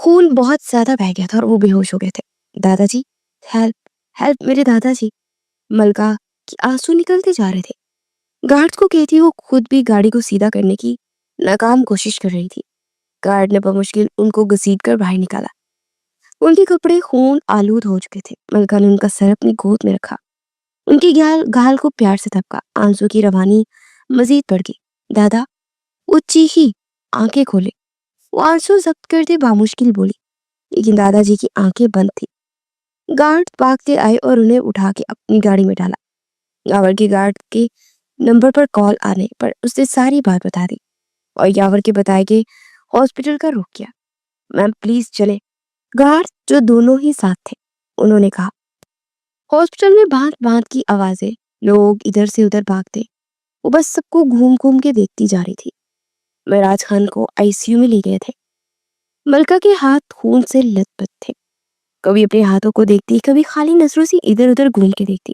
خون بہت زیادہ بہہ گیا تھا اور وہ بے ہوش ہو گئے تھے. دادا جی ہیلپ ہیلپ میرے دادا جی. ملکہ کی آنسو نکلتے جا رہے تھے. گارڈ کو کہتی وہ خود بھی گاڑی کو سیدھا کرنے کی ناکام کوشش کر رہی تھی. گارڈ نے بمشکل ان کو گھسیٹ کر باہر نکالا. ان کے کپڑے خون آلود ہو چکے تھے. ملکہ نے ان کا سر اپنی گود میں رکھا, ان کی گال کو پیار سے تھپکا. آنسو کی روانی مزید بڑھ گئی. دادا, وہ چیخی, آنکھیں کھولے. وہ آنسو ضبط کرتے بامشکل بولی, لیکن دادا جی کی آنکھیں بند تھی. گارڈ بھاگتے آئے اور انہیں اٹھا کے اپنی گاڑی میں ڈالا. یاور کے گارڈ کے نمبر پر کال آنے پر اس نے ساری بات بتا دی اور یاور کے بتائے کہ ہاسپٹل کا رخ کیا. میم پلیز چلے. گارڈ جو دونوں ہی ساتھ تھے انہوں نے کہا. ہاسپٹل میں بھانت بھانت کی آوازیں, لوگ ادھر سے ادھر بھاگتے. وہ بس سب کو گھوم گھوم کے دیکھتی جا رہی تھی. مہراج خان کو آئی سی یو میں لے گئے تھے. ملکہ کے ہاتھ خون سے لت پت تھے. کبھی اپنے ہاتھوں کو دیکھتی, کبھی خالی نظروں سے ادھر ادھر گھوم کے دیکھتی.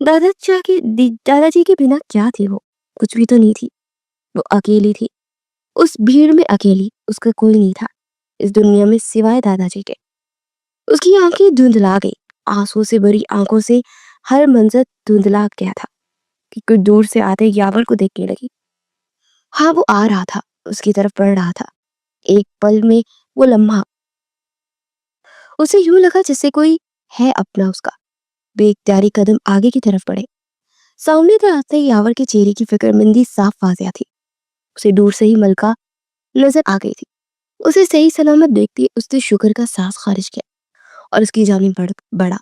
دادا جی کے بنا کیا تھی وہ؟ کچھ بھی تو نہیں تھی. وہ اکیلی تھی, اس بھیڑ میں اکیلی. اس کا کوئی نہیں تھا اس دنیا میں سوائے دادا جی کے. اس کی آنکھیں دھندلا گئی. آنسو سے بھری آنکھوں سے ہر منظر دھندلا گیا تھا کہ کچھ دور سے آتے یاور کو دیکھنے لگی. ہاں وہ آ رہا تھا, اس کی طرف بڑھ رہا تھا. ایک پل میں وہ لمحہ اسے یوں لگا جیسے کوئی ہے اپنا اس کا. بے اختیاری قدم آگے کی طرف بڑھے. سامنے سے آتے یاور کے چہرے کی فکر مندی صاف واضح تھی. اسے دور سے ہی ملکہ نظر آ گئی تھی. اسے صحیح سلامت دیکھتی اس نے شکر کا سانس خارج کیا اور اس کی جانب بڑھا.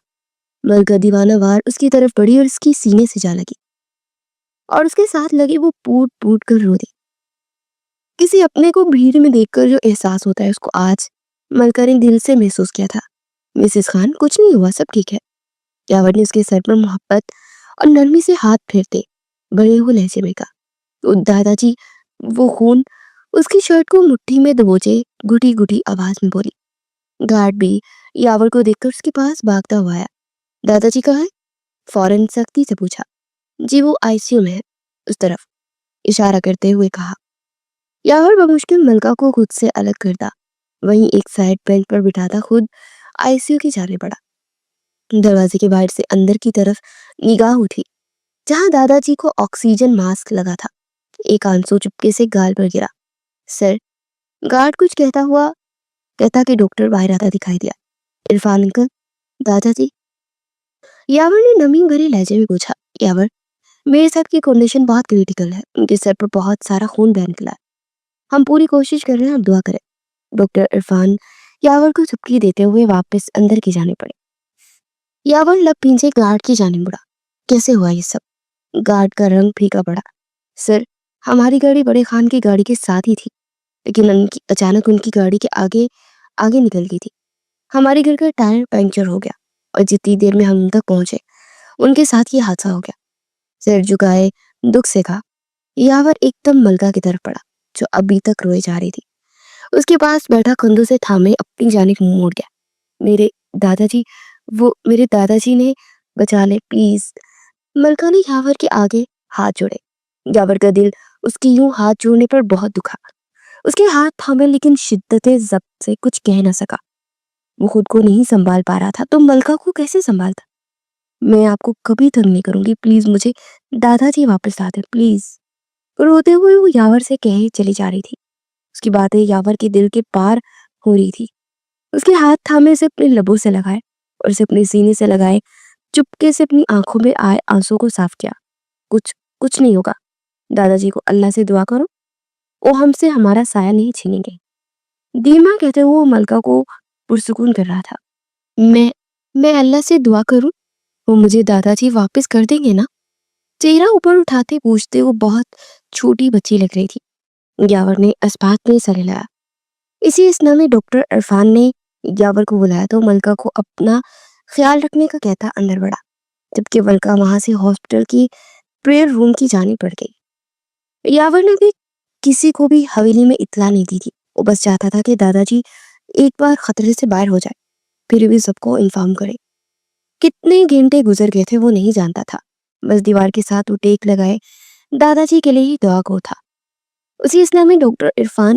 ملکہ دیوانہ وار اس کی طرف بڑھی اور اس کی سینے سے جا لگی اور اس کے ساتھ لگی. وہ پوٹ پوٹ کر رو دی. کسی اپنے کو بھیڑ میں دیکھ کر جو احساس ہوتا ہے اس کو آج ملکہ نے دل سے محسوس کیا تھا. مسز خان کچھ نہیں ہوا, سب ٹھیک ہے. یاور نے اس کے سر پر محبت اور نرمی سے ہاتھ پھیرتے بڑے ہوئے لہجے میں کہا. دادا جی وہ خون. اس کی شرٹ کو مٹھی میں دبوچے گھٹی گھٹی آواز میں بولی. گارڈ بھی یاور کو دیکھ کر اس کے پاس بھاگتا ہوا آیا. دادا جی کہاں ہے؟ فوراً سختی سے پوچھا. جی وہ آئی سی یو میں ہے, اس طرف اشارہ کرتے ہوئے کہا. یاور بمشکل ملکہ کو خود سے الگ کرتا, وہیں ایک سائڈ بینچ پر بٹھاتا خود آئی سی یو کی جانب بڑھا. دروازے کے باہر سے اندر کی طرف نگاہ اٹھی جہاں دادا جی کو آکسیجن ماسک لگا تھا. ایک آنسو چپکے سے گال پر گرا. سر. گارڈ کچھ کہتا کہ ڈاکٹر باہر آتا دکھائی دیا. عرفان انکل. دادا جی. یاور نے نمی بھرے لہجے میں پوچھا. یاور میرے صاحب کی کنڈیشن بہت کریٹیکل ہے, ان کے سر پر بہت سارا خون بہہ نکلا ہے. ہم پوری کوشش کر رہے ہیں, آپ دعا کریں. ڈاکٹر عرفان یاور کو چپکی دیتے ہوئے واپس اندر کی جانب پڑے. یاور لب پیچھے گارڈ کی جانب مڑا. کیسے ہوا یہ سب؟ گارڈ کا رنگ پھیکا پڑا. سر ہماری گاڑی بڑے خان کی گاڑی کے ساتھ ہی تھی, لیکن اچانک ان کی گاڑی کے آگے نکل گئی تھی. ہماری گھر کا ٹائر پنکچر ہو گیا اور جتنی دیر میں ہم ان تک پہنچے ان کے ساتھ یہ حادثہ ہو گیا. سر جھکائے دکھ سے کہا. یاور ایک دم ملکہ کی طرف پڑا جو ابھی تک روئے جا رہی تھی. اس کے پاس بیٹھا کندھوں سے تھامے اپنی جانب منہ موڑ گیا. میرے دادا جی نے بچا لے پلیز. ملکہ نے یاور کے آگے ہاتھ جوڑے. یاور کا دل اس کی یوں ہاتھ جوڑنے پر بہت دکھا. اس کے ہاتھ تھامے لیکن شدت ضبط سے کچھ کہہ نہ سکا. وہ خود کو نہیں سنبھال پا رہا تھا تو ملکہ کو کیسے سنبھالتا. میں آپ کو کبھی تنگ نہیں کروں گی, پلیز مجھے دادا جی واپس لا دیں پلیز. روتے ہوئے وہ یاور سے کہے چلی جا رہی تھی. اس کی باتیں یاور کے دل کے پار ہو رہی تھی. اس کے ہاتھ تھامے سے اپنے لبوں سے لگائے اور اسے اپنے سینے سے لگائے چپکے سے اپنی آنکھوں میں آئے آنسوں کو صاف کیا. کچھ نہیں ہوگا. دادا جی کو اللہ سے دعا کرو, وہ ہم سے ہمارا سایہ نہیں چھینیں گے. دیما کہتے ہوئے وہ ملکہ کو پرسکون کر رہا تھا. میں اللہ سے دعا کروں, وہ مجھے دادا جی واپس کر دیں گے نا؟ چہرہ اوپر اٹھاتے پوچھتے وہ بہت چھوٹی بچی لگ رہی تھی. یاور نے اس بات میں سر ہلایا. اسی اسنا میں ڈاکٹر عرفان نے یاور کو بلایا تو ملکہ کو اپنا خیال رکھنے کا کہتا اندر بڑھا, جبکہ ملکہ وہاں سے ہاسپٹل کی پریئر روم کی جانب بڑھ گئی. یاور نے بھی کسی کو بھی حویلی میں اطلاع نہیں دی تھی. وہ بس چاہتا تھا کہ دادا جی ایک بار خطرے سے باہر ہو جائے, پھر بھی سب کو انفارم کرے. کتنے گھنٹے گزر گئے تھے وہ نہیں جانتا تھا. بس دیوار کے ساتھ وہ ٹیک لگائے دادا جی کے لیے ہی دعا کو تھا. اسی اسنا میں ڈاکٹر عرفان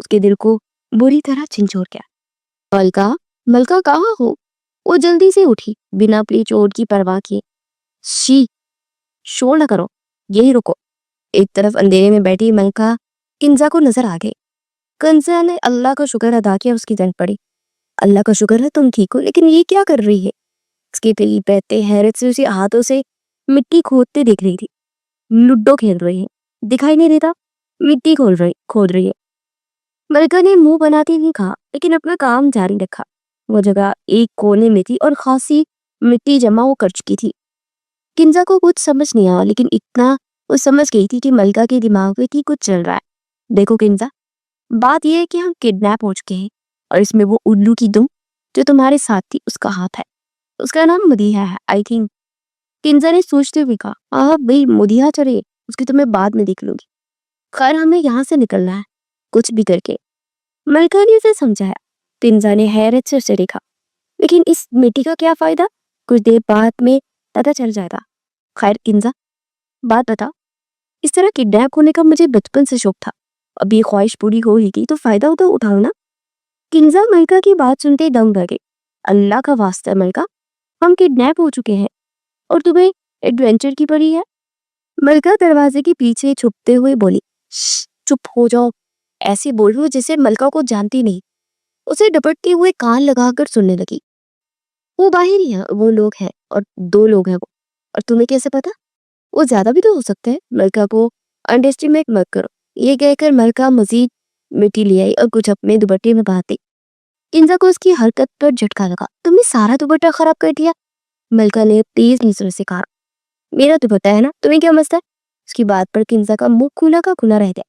اس کے دل کو بری طرح جھنجھوڑ گیا۔ ملکہ ملکہ کہاں ہو؟ وہ جلدی سے اٹھی بنا اپنی چوٹ کی پرواہ کیے۔ شی شور نہ کرو، یہی رکو۔ ایک طرف اندھیرے میں بیٹھی ملکہ کنزا کو نظر آ گئی۔ کنزا نے اللہ کا شکر ادا کیا، اس کی جان پڑی۔ اللہ کا شکر ہے تم ٹھیک ہو، لیکن یہ کیا کر رہی ہے؟ اس کے قریب بیٹھتے حیرت سے اسی ہاتھوں سے مٹی کھودتے دیکھ رہی تھی۔ لڈو کھیل رہی ہے، دکھائی نہیں دیتا، مٹی کھود رہی ہے۔ ملکہ نے منہ بناتے نہیں کہا، لیکن اپنا کام جاری رکھا۔ وہ جگہ ایک کونے میں تھی اور خاصی مٹی جمع ہو کر چکی تھی۔ کنزا کو کچھ سمجھ نہیں آیا، لیکن اتنا وہ سمجھ گئی تھی کہ ملکہ کے دماغ میں کی کچھ چل رہا ہے۔ دیکھو کنزا، بات یہ ہے کہ ہم کڈنیپ ہو چکے ہیں، اور اس میں وہ الو کی دم جو تمہارے ساتھ تھی اس کا ہاتھ ہے۔ اس کا نام مدیحہ ہے آئی تھنک۔ کنزا نے سوچتے ہوئے کہا، ہاں بھئی مدیحہ چلے، اس کی تو میں بعد میں دیکھ لوں گی، خیر ہمیں یہاں سے نکلنا ہے کچھ بھی کر کے۔ ملکہ نے اسے سمجھایا۔ کنزا نے حیرت سے اسے دیکھا، لیکن اس مٹی کا کیا فائدہ؟ کچھ دیر بعد میں پتہ چل جائے گا۔ خیر کنزا بات بتا، اس طرح کڈنیپ ہونے کا مجھے بچپن سے شوق تھا، اب یہ خواہش پوری ہو ہی گئی تو فائدہ تو اٹھاؤ نا۔ کنزا ملکہ کی بات سنتے دنگ رہ گئی۔ اللہ کا واسطہ ملکہ، ہم کڈنیپ ہو چکے ہیں اور تمہیں ایڈونچر کی پڑی ہے؟ ملکہ دروازے کے پیچھے چھپتے ہوئے بولی۔ چپ ہو جاؤ، ایسے بول رہی ہو جسے ملکہ کو جانتی نہیں۔ اسے ڈپٹتے ہوئے کان لگا کر سننے لگی۔ وہ باہر ہی ہے، وہ لوگ ہیں اور 2 لوگ ہیں وہ، اور تمہیں کیسے پتا؟ وہ زیادہ بھی تو ہو سکتے ہیں، ملکہ کو انڈر اسٹیمیٹ مت کرو۔ یہ کہہ کر ملکہ مزید مٹی لے آئی اور کچھ اپنے دوپٹے میں باندھ دی۔ کنزا کو اس کی حرکت پر جھٹکا لگا۔ تم نے سارا دوپٹہ خراب کر دیا۔ ملکہ نے تیز نظروں سے کہا، میرا دوپٹہ ہے نا، تمہیں کیا مسئلہ ہے؟ اس کی بات پر کنزا کا منہ کھلا کا کھلا رہ گیا۔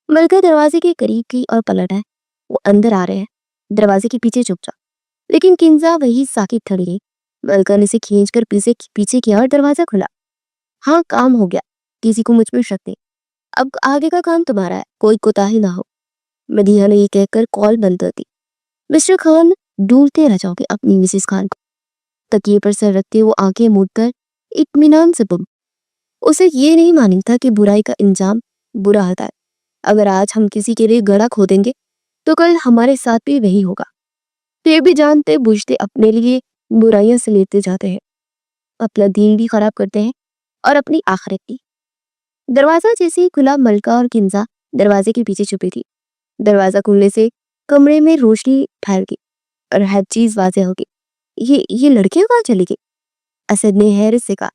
ملکہ دروازے کے قریب گئی اور پلٹ ہے، وہ اندر آ رہے ہیں، دروازے کے پیچھے چھپ جا۔ لیکن کنزا وہی ساکت کھڑی گئی۔ ملکہ نے اسے کھینچ کر پیچھے کیا اور دروازہ کھلا۔ ہاں کام ہو گیا، کسی کو مجھ پر شک نہیں، اب آگے کا کام تمہارا ہے، کوئی کوتاہی نہ ہو۔ مدیحہ نے یہ کہہ کر کال بند کر دی۔ مسٹر خان ڈھونڈتے رہ جاؤ گے اپنی مسز خان کو۔ تکیے پر سر رکھتے وہ آنکھیں موڑ کر اطمینان سے بولی۔ اسے یہ نہیں مانی تھا کہ برائی کا انجام برا ہوتا ہے۔ اگر آج ہم کسی کے لیے گڑھا کھودیں گے تو کل ہمارے ساتھ بھی وہی ہوگا۔ پھر بھی جانتے بوجھتے اپنے لیے برائیاں سے لیتے جاتے ہیں، اپنا دین بھی خراب کرتے ہیں اور اپنی آخرت بھی۔ دروازہ جیسے ہی کھلا، ملکہ اور کنزا دروازے کے پیچھے چھپی تھی۔ دروازہ کھلنے سے کمرے میں روشنی پھیل گئی اور ہر چیز واضح ہو گئی۔ یہ لڑکیاں کہاں چلی گئی؟ اسد نے حیرت سے کہا،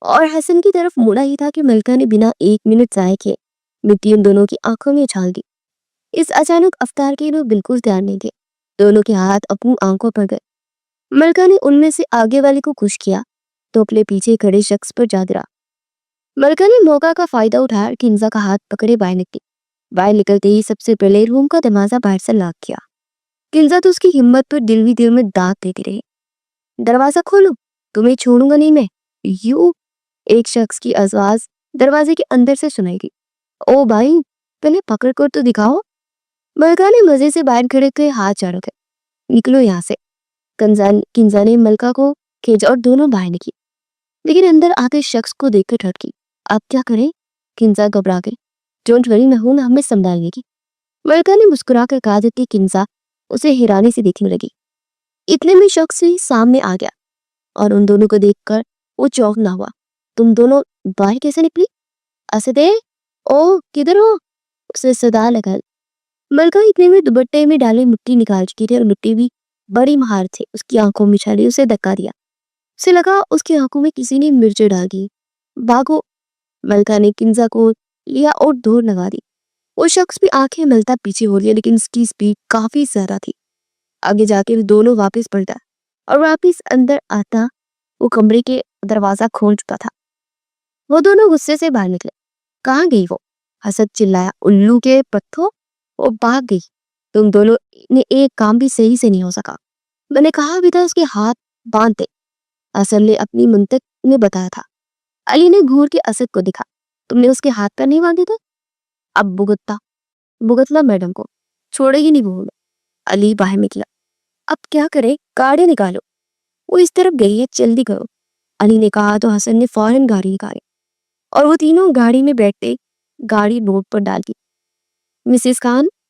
اور حسن کی طرف مڑا ہی تھا کہ ملکہ نے بنا 1 منٹ ضائع کیے مٹی ان دونوں کی آنکھوں میں اچھال دی۔ اس اچانک افطار کے لوگ بالکل دھیان نہیں دیے، دونوں کے ہاتھ اپنی آنکھوں پر گئے۔ ملکہ نے ان میں سے آگے والے کو خوش کیا تو اپنے پیچھے کھڑے شخص پر جا گرا۔ ملکہ نے موقع کا فائدہ اٹھایا، کنزا کا ہاتھ پکڑے باہر نکلی۔ باہر نکلتے ہی سب سے پہلے روم کا دروازہ باہر سے لاک کیا۔ کنزا تو اس کی ہمت پر دل بھی دل میں دانت دیتی رہی۔ دروازہ کھولو، تمہیں چھوڑوں گا نہیں میں، یوں ایک شخص کی آواز دروازے کے اندر سے سنائی دی۔ او بھائی پہلے پکڑ کر تو دکھاؤ۔ ملکہ نے مزے سے باہر کھڑے کے ہاتھ چاڑ گئے، نکلو یہاں سے۔ کنزا نے ملکہ کو کھینچا اور دونوں باہر نکلی، لیکن اندر آتے شخص کو دیکھ کر ٹھڑکی۔ اب کیا کریں؟ کنزا گھبرا گئی۔ ڈونٹ وری، میں ہوں نا، ہمیں سنبھالنے کی۔ ملکہ نے مسکرا کر کہا، جبکہ کنزا اسے حیرانی سے دیکھنے لگی۔ اتنے میں شخص ہی سامنے آ گیا اور ان دونوں کو دیکھ کر وہ چونکنا ہوا۔ تم دونوں باہر کیسے نکلی؟ اسدے، او کدھر ہو؟ اسے صدا لگا۔ ملکہ اتنے میں دوپٹے میں ڈالے مٹی نکال چکی تھی اور مٹی بھی بڑی مہارت سے اس کی آنکھوں میں چھالی۔ اسے دھکا دیا، اسے لگا اس کی آنکھوں میں کسی نے مرچ ڈال دی۔ بھاگو! ملکہ نے کنزا کو لیا اور دور لگا دی۔ وہ شخص بھی آنکھیں ملتا پیچھے ہو لیا، لیکن اس کی سپیڈ کافی زیادہ تھی۔ آگے جا کے دونوں واپس پلٹا اور واپس اندر آتا وہ کمرے کے دروازہ کھول چکا تھا۔ وہ دونوں غصے سے باہر نکلے۔ کہاں گئی وہ؟ حسد چلایا، الو کے پتھو، وہ بھاگ گئی۔ تم دونوں نے ایک کام بھی صحیح سے نہیں ہو سکا۔ میں نے کہا بھی تھا اس کے ہاتھ باندھ دے، اسد نے اپنی منطق میں بتایا تھا۔ علی نے گھور کے اسد کو دکھا، تم نے اس کے ہاتھ پر نہیں باندھے تھے؟ اب بھگتلا میڈم کو، چھوڑے گی نہیں وہ۔ علی باہر نکلا، اب کیا کرے؟ گاڑی نکالو۔ وہ اس طرف گئی ہے، جلدی کرو، علی نے کہا تو حسن نے فوراً گاڑی نکالی اور وہ تینوں گاڑی میں بیٹھتے گاڑی روڈ پر ڈال دی۔ مسز خان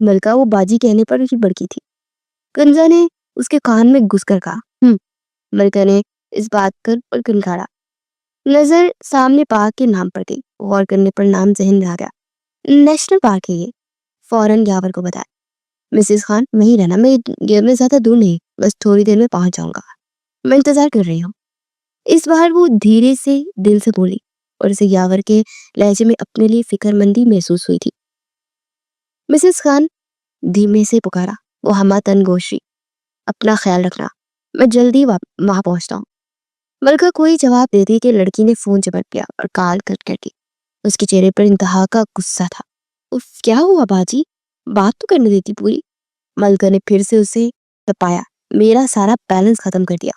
ملکہ وہ باجی کہنے پر ہی بڑکی تھی. کنزا نے اس کے کان میں گھس کر کہا. ملکہ نے اس بات پر کنکھارا. نظر سامنے پارک کے نام پر گئی. غور کرنے پر نام ذہن میں آ گیا. نیشنل پارک ہے یہ. فوراً یاور کو بتایا. مسز خان وہیں رہنا, میں زیادہ دور نہیں, بس تھوڑی دیر میں پہنچ جاؤں گا, میں انتظار کر رہی ہوں. اس بار وہ دھیرے سے دل سے بولی اور اسے یاور کے لہجے میں اپنے لیے فکر مندی محسوس ہوئی تھی. مسز خان دھیمے سے پکارا. وہ ہما تن گوشی. اپنا خیال رکھنا, میں جلدی وہاں پہنچتا ہوں. ملکہ کوئی جواب دیتی کہ لڑکی نے فون چپٹ لیا اور کال کٹ کر دی. اس کے چہرے پر انتہا کا غصہ تھا. کیا ہوا باجی, بات تو کرنے دیتی پوری. ملکہ نے پھر سے اسے تپایا. میرا سارا بیلنس ختم کر دیا.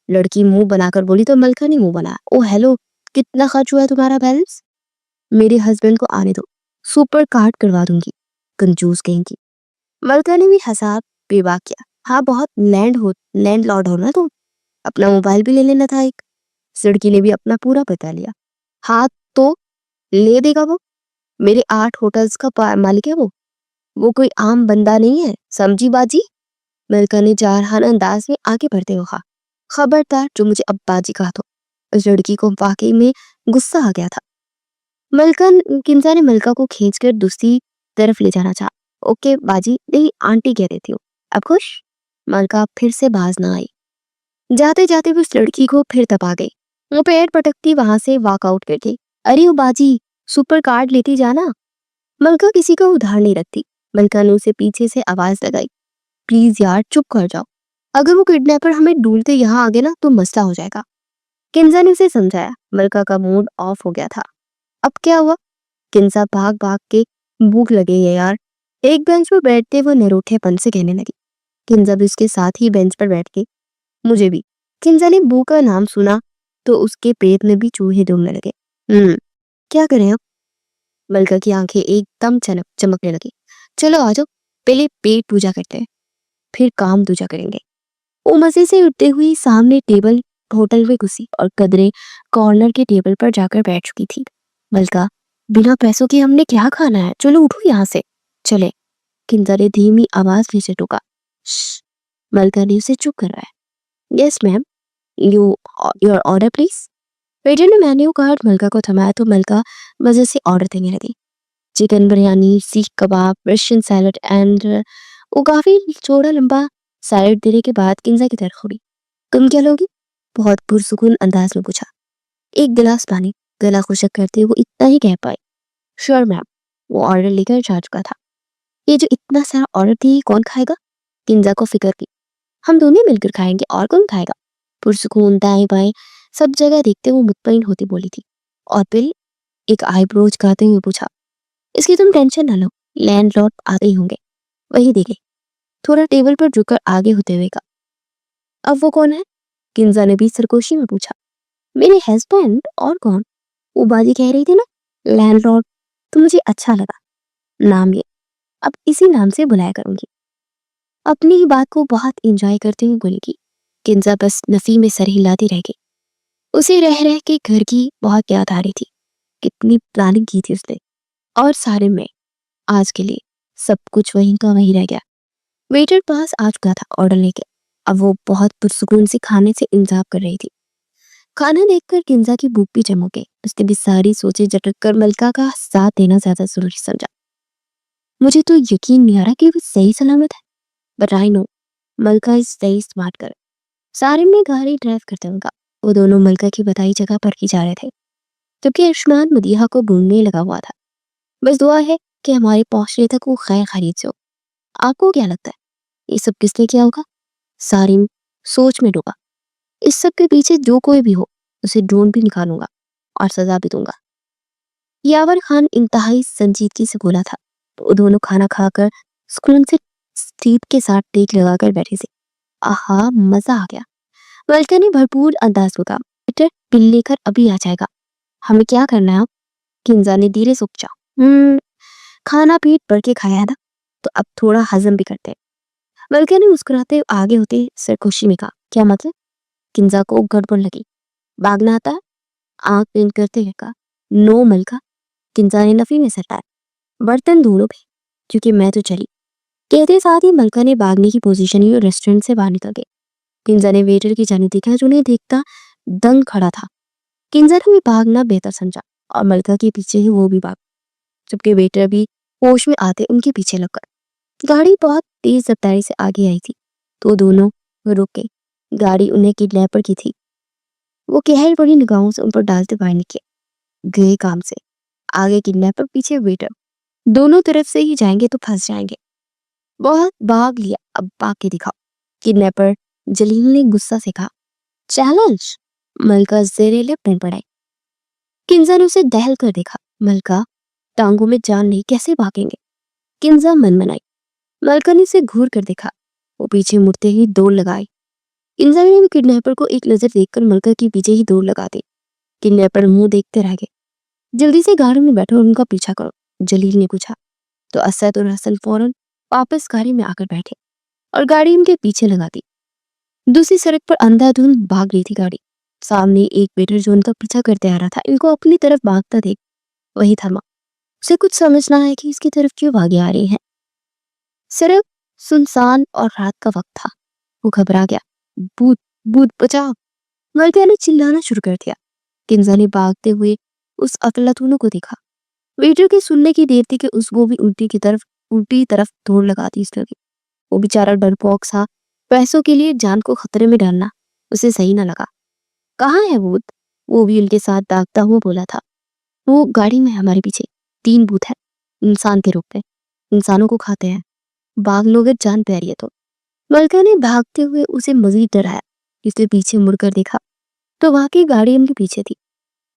لڑکی منہ بنا کر بولی تو ملکہ نے منہ بنایا. او ہیلو, کتنا خرچ ہوا ہے تمہارا بیلنس؟ میرے ہسبینڈ کو آنے دو, سپر کارڈ کروا دوں گی, کنجوس کہیں گی. ملکہ نے بھی حساب بے باک کیا. ہاں بہت لینڈ لارڈ ہو نا تم, اپنا موبائل بھی لے لینا تھا ایک. لڑکی نے بھی اپنا پورا بتا لیا. ہاں تو لے دے گا وہ, میرے 8 ہوٹلز کا مالک ہے وہ کوئی عام بندہ نہیں ہے, سمجھی باجی. ملکہ نے جارحانہ انداز میں آگے بڑھتے ہوئے کہا. خبردار جو مجھے اب باجی کہا تو. اس لڑکی کو واقعی میں غصہ آ گیا تھا. کنزا نے ملکہ کو کھینچ کر دوسری طرف لے جانا چاہا. اوکے باجی, نہیں آنٹی کہہ رہی تھی. اب خوش؟ ملکہ پھر سے باز نہ آئی. جاتے جاتے وہ اس لڑکی کو پھر تپا گئی. وہ پیر پٹکتی وہاں سے واک آؤٹ کر گئی. ارے او باجی, سپر کارڈ لیتی جانا. ملکہ کسی کا ادھار نہیں رکھتی. ملکہ نے اسے پیچھے سے آواز لگائی. پلیز یار چپ کر جاؤ, اگر وہ کڈنیپر ہمیں ڈھونڈتے یہاں آ گئے نا تو مسئلہ ہو جائے گا. کنزا نے اسے سمجھایا. ملکہ کا موڈ آف ہو گیا تھا. اب کیا ہوا؟ کنزا بھاگ بھاگ کے بھوک لگے ہے یار, ایک بینچ پر بیٹھتے وہ نروٹھے پن سے کہنے لگی. کنزا بھی اس کے ساتھ ہی بینچ پر بیٹھ کے. مجھے بھی. کنزا نے بو کا نام سنا تو اس کے پیٹ میں بھی چوہے دوڑنے لگے. کیا کریں اب؟ ملکہ کی آنکھیں ایک دم چمکنے لگی. چلو آ جاؤ, پہلے پیٹ پوجا کرتے ہیں, پھر کام دوجا کریں گے. وہ مزے سے اٹھتے ہوئی سامنے ٹیبل ہوٹل میں گھسی اور قدرے کارنر کے ٹیبل پر جا کر بیٹھ چکی تھی. ملکہ, بنا پیسوں کے ہم نے کیا کھانا ہے, چلو اٹھو یہاں سے, چلے. کنزا نے دھیمی آواز میں سے ٹوکا. ملکہ نے اسے چپ کروایا. Yes ma'am, your order please. Waiter نے مینیو کارڈ ملکہ کو تھمایا تو ملکہ مزے سے آرڈر دینے لگی. Chicken biryani, seekh kebab, Russian salad and وہ کافی چوڑا لمبا سیلڈ دینے کے بعد کنزا کی طرف ہوئی. تم کیا لوگی؟ بہت پرسکون انداز میں پوچھا. ایک گلاس پانی. گلا خشک کرتے وہ اتنا ہی کہہ پائی. شور میم. وہ آرڈر لے کر جا چکا تھا. یہ جو اتنا سارا آرڈر دی کون کھائے گا؟ کنزا کو فکر کی. ہم دونوں مل کر کھائیں گے, اور کون کھائے گا؟ پرسکون دائیں بائیں سب جگہ دیکھتے وہ مطمئن ہوتی بولی تھی. اور بل؟ ایک آئی بروز کرتے ہوئے پوچھا. اس کی تم ٹینشن نہ لو, لینڈ لارڈ آتے ہی ہوں گے, وہی دے گے. تھوڑا ٹیبل پر جھک کر آگے ہوتے ہوئے کہا. اب وہ کون ہے؟ کنزا نے بھی سرکوشی میں پوچھا. میرے ہسبینڈ, اور کون؟ وہ باجی کہہ رہی تھی نا لینڈ لارڈ, تو مجھے اچھا لگا نام, یہ اب اسی نام سے بلایا کروں گی. اپنی ہی بات کو بہت انجوائے کرتے ہوئے بولے گی. کنزا بس نفی میں سر ہلاتی رہ گئی. اسے رہ رہ کے گھر کی بہت یاد آ رہی تھی. کتنی پلاننگ کی تھی اس نے, اور سارے میں آج کے لیے سب کچھ وہیں کا وہیں رہ گیا. ویٹر پاس آ چکا تھا آرڈر لے کے. اب وہ بہت پرسکون سے کھانے سے انتظار کر رہی تھی. کھانا دیکھ کر کنزا کی بھوک بھی چمک گئی. اس نے بھی ساری سوچیں جھٹک کر ملکہ کا ساتھ دینا زیادہ ضروری سمجھا. مجھے تو یقین نہیں آ رہا کہ وہ صحیح سلامت ہے, بٹ آئی نو ملکہ از صحیح اسمارٹ کر. سارم نے گاڑی ڈرائیو کرتے ہوئے کہا. وہ دونوں ملکہ کی بتائی جگہ پر ہی جا رہے تھے, جبکہ ارشمان مدیحہ کو ڈھونڈنے لگا ہوا تھا. بس دعا ہے کہ ہمارے پہنچنے تک وہ خیر خیریت سے ہو. آپ کو کیا لگتا ہے یہ سب کس نے کیا ہوگا؟ سارم سوچ میں ڈوبا. اس سب کے پیچھے جو کوئی بھی ہو اسے ڈھونڈ بھی نکالوں گا اور سزا بھی دوں گا. یاور خان انتہائی سنجیدگی سے بولا تھا. وہ دونوں کھانا کھا کر سکون سے سیٹ کے ساتھ ٹیک لگا کر بیٹھے تھے. آہا, مزہ آ گیا. ملکہ نے بھرپور انداز میں کہا. بیٹر بل لے کر ابھی آ جائے گا. ہمیں کیا کرنا ہے اب؟ کنزا نے دھیرے سوچا. کھانا پیٹ بھر کے کھایا ہے نا, تو اب تھوڑا ہضم بھی کرتے. ملکہ نے مسکراتے آگے ہوتے سرخوشی میں کہا. کیا مطلب؟ کنزا کو گڑبڑ لگی. بھاگنا آتا ہے؟ آنکھ بند کرتے ہوئے کہا. نو ملکہ. کنزا نے نفی میں سر پایا. برتن دھوڑو بھی. کیونکہ میں تو چلی۔ کہتے ساتھ ہی ملکہ نے بھاگنے کی پوزیشن لی اور ریسٹورنٹ سے باہر نکل گئی۔ کنزا نے ویٹر کی جانب دیکھا جو انہیں دیکھتا دنگ کھڑا تھا۔ کنزا نے بھی بھاگنا بہتر سمجھا اور ملکہ کے پیچھے ہی وہ بھی بھاگ، جبکہ ویٹر بھی ہوش میں آتے ان کے پیچھے لگ کر۔ گاڑی بہت تیز رفتاری سے آگے آئی تھی تو دونوں رک گئے۔ گاڑی انہیں کڈنیپر کی تھی۔ وہ قہر بڑی نگاہوں سے ان پر ڈالتے باہر نکلے گئے کام سے۔ آگے کڈنیپر، پیچھے ویٹر، دونوں طرف سے ہی جائیں گے تو پھنس جائیں گے۔ بہت بھاگ لیا، اب بھاگ کے دکھاؤ، کڈنیپر جلیل نے غصہ سے کہا۔ چیلنج؟ ملکہ زیر لب بن پڑائی۔ کنزا نے اسے دہل کر دیکھا۔ ملکہ، ٹانگوں میں جان نہیں، کیسے بھاگیں گے؟ کنزا من منائی۔ ملکہ نے اسے گھور کر دیکھا۔ وہ پیچھے مڑتے ہی دوڑ لگائی۔ کنزا نے بھی کڈنیپر کو ایک نظر دیکھ کر ملکہ کے پیچھے ہی دوڑ لگا دی۔ کڈنیپر منہ دیکھتے رہ گئے۔ جلدی سے گاڑی میں بیٹھو اور ان کا پیچھا کرو، جلیل نے پوچھا تو اسد اور حسن فوراً واپس گاڑی میں آ کر بیٹھے اور گاڑی ان کے پیچھے لگا دی۔ دوسری سڑک پر اندھا دھند بھاگ رہی تھی گاڑی۔ سامنے ایک ویٹر جو ان کا پیچھا کرتے آ رہا تھا ان کو اپنی طرف بھاگتا دیکھ وہی تھما۔ اسے کچھ سمجھنا ہے کہ اس کی طرف کیوں بھاگے آ رہی ہیں۔ سڑک سنسان اور رات کا وقت تھا۔ وہ گھبرا گیا۔ بھوت، بھوت بچاؤ! ملکہ نے چلانا شروع کر دیا۔ کنزا نے بھاگتے ہوئے اس افلاطونوں کو دیکھا۔ ویٹر کے سننے کی دیر تھی کہ اس کو بھی الٹی طرف دوڑ لگاتی اس لگی۔ وہ بیچارہ ڈرپوک سا پیسوں کے لیے جان کو خطرے میں ڈالنا اسے صحیح نہ لگا۔ کہاں ہے بھوت؟ وہ بھی ان کے ساتھ بھاگتا ہوا بولا تھا۔ وہ گاڑی میں ہمارے پیچھے 3 بھوت ہیں، انسان کے روپ میں، انسانوں کو کھاتے ہیں۔ بھاگ لوگ جان پیاری ہے تو۔ ملکہ نے بھاگتے ہوئے اسے مزید ڈرایا۔ اس نے پیچھے مڑ کر دیکھا تو واقعی گاڑی ان کے پیچھے تھی۔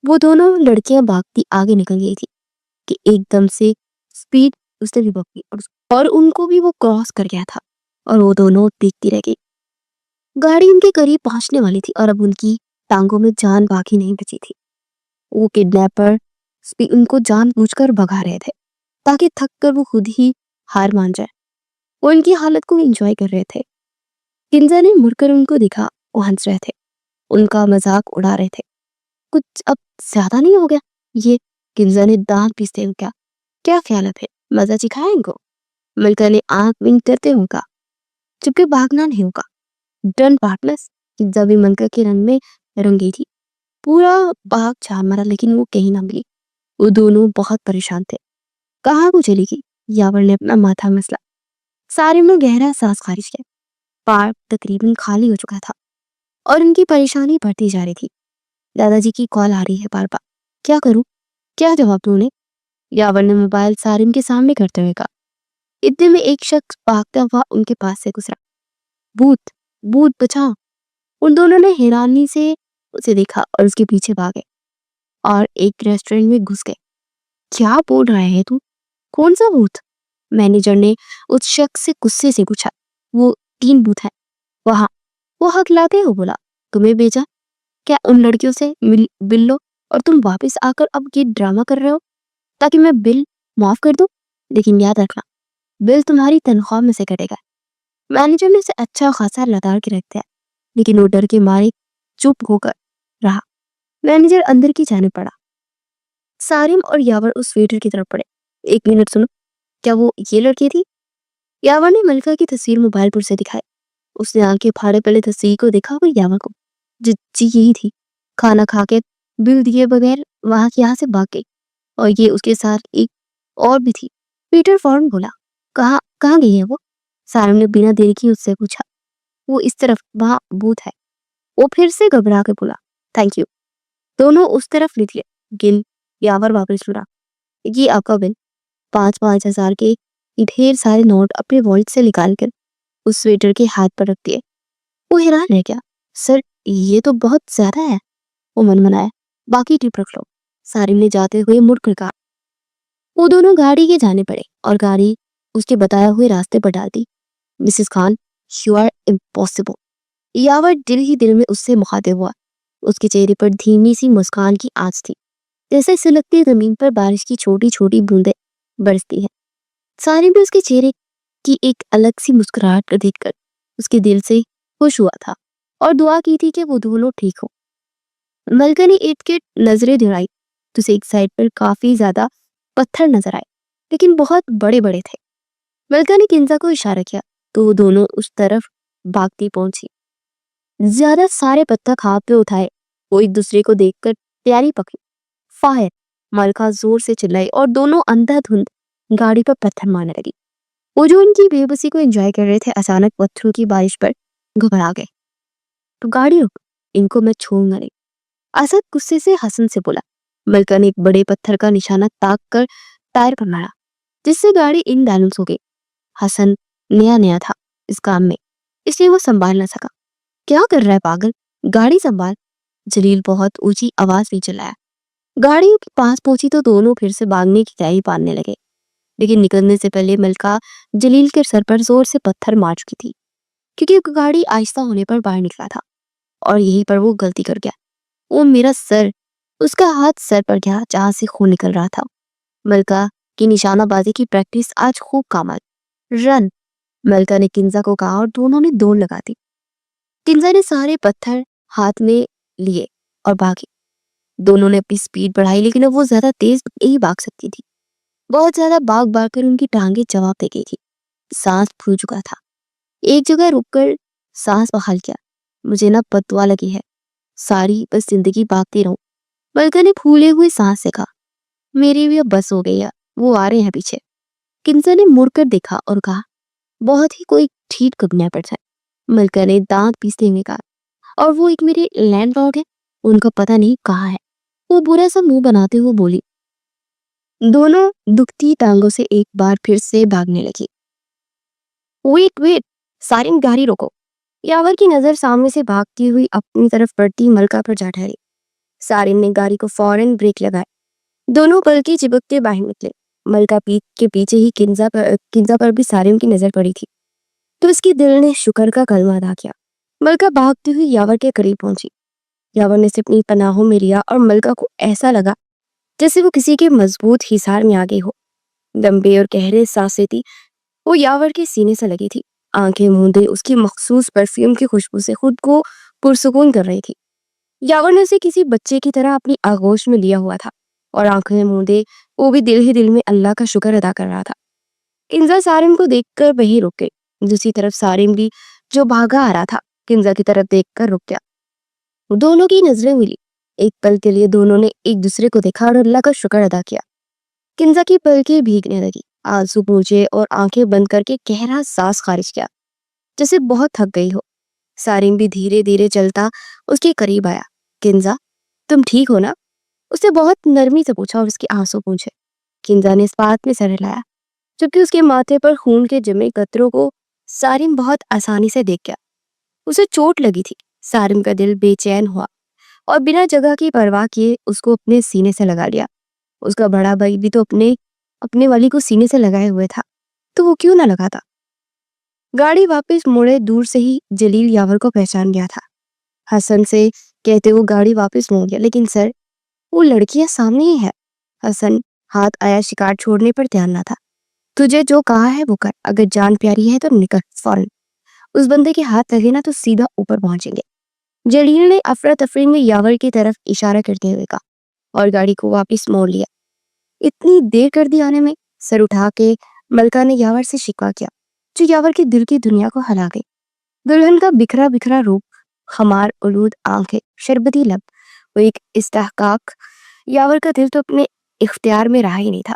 وہ دونوں لڑکیاں بھاگتی آگے نکل گئی تھی کہ ایک دم سے سپیڈ اس نے بھی پکڑی اور ان کو بھی وہ کراس کر گیا تھا اور وہ دونوں دیکھتی رہ گئی۔ گاڑی ان کے قریب پہنچنے والی تھی اور اب ان کی ٹانگوں میں جان باقی نہیں بچی تھی۔ وہ کڈنیپر ان کو جان بوجھ کر بھگا رہے تھے تاکہ تھک کر وہ خود ہی ہار مان جائے۔ وہ ان کی حالت کو انجوائے کر رہے تھے۔ کنزا نے مڑ کر ان کو دیکھا، وہ ہنس رہے تھے، ان کا مذاق اڑا رہے تھے۔ کچھ اب زیادہ نہیں ہو گیا یہ؟ کنزا نے دانت پیستے ہوئے کہا۔ کیا خیال ہے پھر مزہ چکھایا ان کو؟ ملکہ نے آنکھ ونک کرتے ہوئے کہا۔ چپکے بھاگنا نہیں ہوگا، ڈن پارٹنرز۔ کنزا بھی ملکہ کے رنگ میں رنگ گئی تھی۔ پورا باغ چھان مارا لیکن وہ کہیں نہ ملی۔ وہ دونوں بہت پریشان تھے۔ کہاں کو چلی گئی؟ یاور نے اپنا ماتھا مسلا۔ سارم نے گہرا سانس خارج کیا۔ پارک تقریباً خالی ہو چکا تھا اور ان کی پریشانی بڑھتی جا رہی تھی۔ دادا جی کی کال آ رہی ہے بار بار، کیا کروں؟ کیا جواب دوں انہیں؟ یاور نے موبائل سارم کے سامنے کرتے ہوئے کہا۔ اتنے میں ایک شخص بھاگتا ہوا ان کے پاس سے گزرا۔ بھوت، بھوت بچاؤ! ان دونوں نے حیرانی سے اسے دیکھا اور اس کے پیچھے بھاگے اور ایک ریسٹورنٹ میں گھس گئے۔ کیا بول رہے ہیں تم؟ کون سا بھوت؟ مینیجر نے اس شخص سے غصے سے پوچھا۔ وہ 3 بھوت ہیں وہاں، وہ ہکلاتے ہو بولا۔ تمہیں بھیجا کیا ان لڑکیوں سے بل لو اور تم واپس آ کر اب یہ ڈرامہ کر رہے ہو تاکہ میں بل معاف کر دوں؟ لیکن یاد رکھنا بل تمہاری تنخواہ میں سے کٹے گا۔ مینیجر نے اسے اچھا خاصا لدار کے رکھ دیا لیکن وہ ڈر کے مارے چپ ہو کر رہا۔ مینیجر اندر کی جانب پڑا۔ سارم اور یاور اس ویٹر کی طرف پڑے۔ 1 منٹ سنو، کیا وہ یہ لڑکی تھی؟ یاور نے ملکہ کی تصویر موبائل پر سے دکھائی۔ اس نے آنکھیں پھاڑے پہلے تصویر کو دیکھا اور یاور کو۔ جی یہی تھی۔ کھانا کھا کے بل دیے بغیر یہاں سے بھاگ گئی اور یہ اس کے ساتھ ایک اور بھی تھی۔ پیٹر فوراً بولا، کہاں گئی ہے وہ؟ سارم نے بنا دیر کی اس سے پوچھا۔ وہ اس طرف، وہاں بھوت ہے۔ وہ پھر سے گھبرا کے بولا، تھینک یو۔ دونوں اس طرف نکلے۔ گن یاور واپس لڑا۔ یہ آپ کا بل۔ 5,000 5,000 کے ڈھیر سارے نوٹ اپنے والٹ سے نکال کر اس ویٹر کے ہاتھ پر رکھ دیے۔ وہ حیران رہ گیا۔ سر یہ تو بہت زیادہ ہے۔ وہ من منایا، باقی ٹپ رکھ لو۔ سارم نے جاتے ہوئے مڑ کر کہا۔ وہ دونوں گاڑی کے جانے پڑے اور گاڑی اس کے بتایا ہوئے راستے پر ڈال دی۔ Mrs Khan, you are impossible. یاور دل ہی دل میں اس سے مخاطب ہوا۔ اس کے چہرے پر دھیمی سی مسکان کی آنچ تھی جیسے سلگتی زمین پر بارش کی چھوٹی چھوٹی بوندیں برستی ہیں۔ سارم بھی اس کے چہرے کی ایک الگ سی مسکراہٹ کو دیکھ کر اس کے دل سے خوش ہوا تھا اور دعا کی تھی کہ وہ دونوں ٹھیک ہو۔ ملکہ نے ارد گرد نظریں دوڑائی تو اسے ایک سائڈ پر کافی زیادہ پتھر نظر آئے لیکن بہت بڑے بڑے تھے۔ ملکہ نے کنزا کو اشارہ کیا تو وہ دونوں اس طرف بھاگتی پہنچی. زیادہ سارے پتھر ہاتھ پہ اٹھائے. وہ ایک دوسرے کو دیکھ کر تیاری پکڑی. فائر. ملکہ زور سے چلائی اور دونوں اندھا دھند گاڑی پر پتھر مارنے لگی. وہ جو ان کی بے بسی کو انجوائے کر رہے تھے اچانک پتھروں کی بارش پر گھبرا گئے. تو گاڑی رک, ان کو میں چھوڑوں گا نہیں. اسد غصے سے حسن سے بولا. ملکہ نے ایک بڑے پتھر کا نشانہ تاک کر ٹائر پر مارا جس سے گاڑی ان بیلنس ہو گئی. حسن نیا تھا اس کام میں, اس لیے وہ سنبھال نہ سکا. کیا کر رہا ہے پاگل, گاڑی سنبھال. جلیل بہت اونچی آواز میں چلایا. گاڑی کے پاس پہنچی تو دونوں پھر سے بھاگنے کی تیاری باندھنے لگے, لیکن نکلنے سے پہلے ملکہ جلیل کے سر پر زور سے پتھر مار چکی تھی کیونکہ گاڑی آہستہ ہونے پر باہر نکلا تھا اور یہی پر وہ غلطی کر گیا. وہ میرا سر. اس کا ہاتھ سر پر گیا جہاں سے خون نکل رہا تھا. ملکہ کی نشانہ بازی کی پریکٹس آج خوب کام آئی. رن. ملکہ نے کنزا کو کہا اور دونوں نے دوڑ لگا دی. کنزا نے سارے پتھر ہاتھ میں لیے اور بھاگی. دونوں نے اپنی سپیڈ بڑھائی لیکن اب وہ زیادہ تیز نہیں بھاگ سکتی تھی. بہت زیادہ بھاگ کر ان کی ٹانگیں جواب دے گئی تھی. سانس پھول چکا تھا. ایک جگہ رک کر سانس بحال کیا. مجھے نا بددعا لگی ہے, ساری بس زندگی بھاگتی رہوں. ملکہ نے پھولے ہوئے سانس سے کہا. میری بھی اب بس ہو گئی ہے, وہ آ رہے ہیں پیچھے. کنزا نے مڑ کر دیکھا اور کہا, بہت ہی کوئی ٹھیک کبنیا پر ہے. ملکہ نے دانت پیستے ہوئے کہا, اور وہ ایک میرے لینڈ لارڈ ہے, ان کا پتہ نہیں کہاں ہے. وہ برا سا منہ بناتے ہوئے بولی. دونوں دکھتی ٹانگوں سے ایک بار پھر سے بھاگنے لگی. ویٹ, سارن گاڑی روکو. یاور کی نظر سامنے سے بھاگتی ہوئی اپنی طرف بڑھتی ملکہ پر جا ٹھہری. سارن نے گاڑی کو فوراً بریک لگائے. دونوں پلکی چپکتے باہر نکلے. ملکہ کے پیچھے ہی کنزا پر بھی سارن کی نظر پڑی تھی تو اس کی دل نے شکر کا کلمہ ادا کیا. ملکہ بھاگتی ہوئی یاور کے قریب پہنچی. یاور نے اپنی پناہوں میں لیا اور ملکہ کو ایسا لگا جیسے وہ کسی کے مضبوط حصار میں آ گئی ہو. لمبے اور گہرے سانسیں تھی. وہ یاور کے سینے سے لگی تھی. آنکھیں موندے اس کی مخصوص پرفیوم کی خوشبو سے خود کو پرسکون کر رہی تھی. یاور نے اسے کسی بچے کی طرح اپنی آغوش میں لیا ہوا تھا اور آنکھیں موندے وہ بھی دل ہی دل میں اللہ کا شکر ادا کر رہا تھا. کنزا سارن کو دیکھ کر وہیں رک گئی. دوسری طرف سارن بھی جو بھاگا آ رہا تھا کنزا کی طرف دیکھ کر رک گیا. دونوں کی نظریں ملی. ایک پل کے لیے دونوں نے ایک دوسرے کو دیکھا اور اللہ کا شکر ادا کیا. کنزا کی پلکیں بھیگنے لگی. آنسو پوچھے اور آنکھیں بند کر کے گہرا سانس خارج کیا جیسے بہت تھک گئی ہو. سارن بھی دھیرے دھیرے چلتا اس کے قریب آیا. کنزا, تم ٹھیک ہو نا؟ اس نے بہت نرمی سے پوچھا اور اس کے آنسو پوچھے. کنزا نے اس بات میں سر ہلایا جبکہ اس کے ماتھے پر خون کے جمے قطروں کو سارن بہت آسانی سے دیکھ گیا. اسے چوٹ لگی تھی. سارن کا دل بے چین ہوا اور بنا جگہ کی پرواہ کیے اس کو اپنے سینے سے لگا لیا. اس کا بڑا بھائی بھی تو اپنے والی کو سینے سے لگائے ہوئے تھا, تو وہ کیوں نہ لگاتا. گاڑی واپس مڑے دور سے ہی جلیل یاور کو پہچان گیا تھا. حسن سے کہتے وہ گاڑی واپس موڑ گیا. لیکن سر, وہ لڑکیاں سامنے ہی ہے. حسن ہاتھ آیا شکار چھوڑنے پر دھیان نہ تھا. تجھے جو کہا ہے وہ کر, اگر جان پیاری ہے تو نکل فوراً. اس بندے کے ہاتھ لگے نا تو سیدھا اوپر پہنچیں گے. جلیل نے افراتفری میں یاور کی طرف اشارہ کرتے ہوئے کہا اور گاڑی کو واپس موڑ لیا. اتنی دیر کر دی آنے میں. سر اٹھا کے ملکہ نے یاور سے شکوہ کیا جو یاور کی دل کی دنیا کو ہلا گئی. دلہن کا بکھرا بکھرا روپ, خمار آلود آنکھیں, شربتی لب, وہ ایک استحقاق. یاور کا دل تو اپنے اختیار میں رہا ہی نہیں تھا.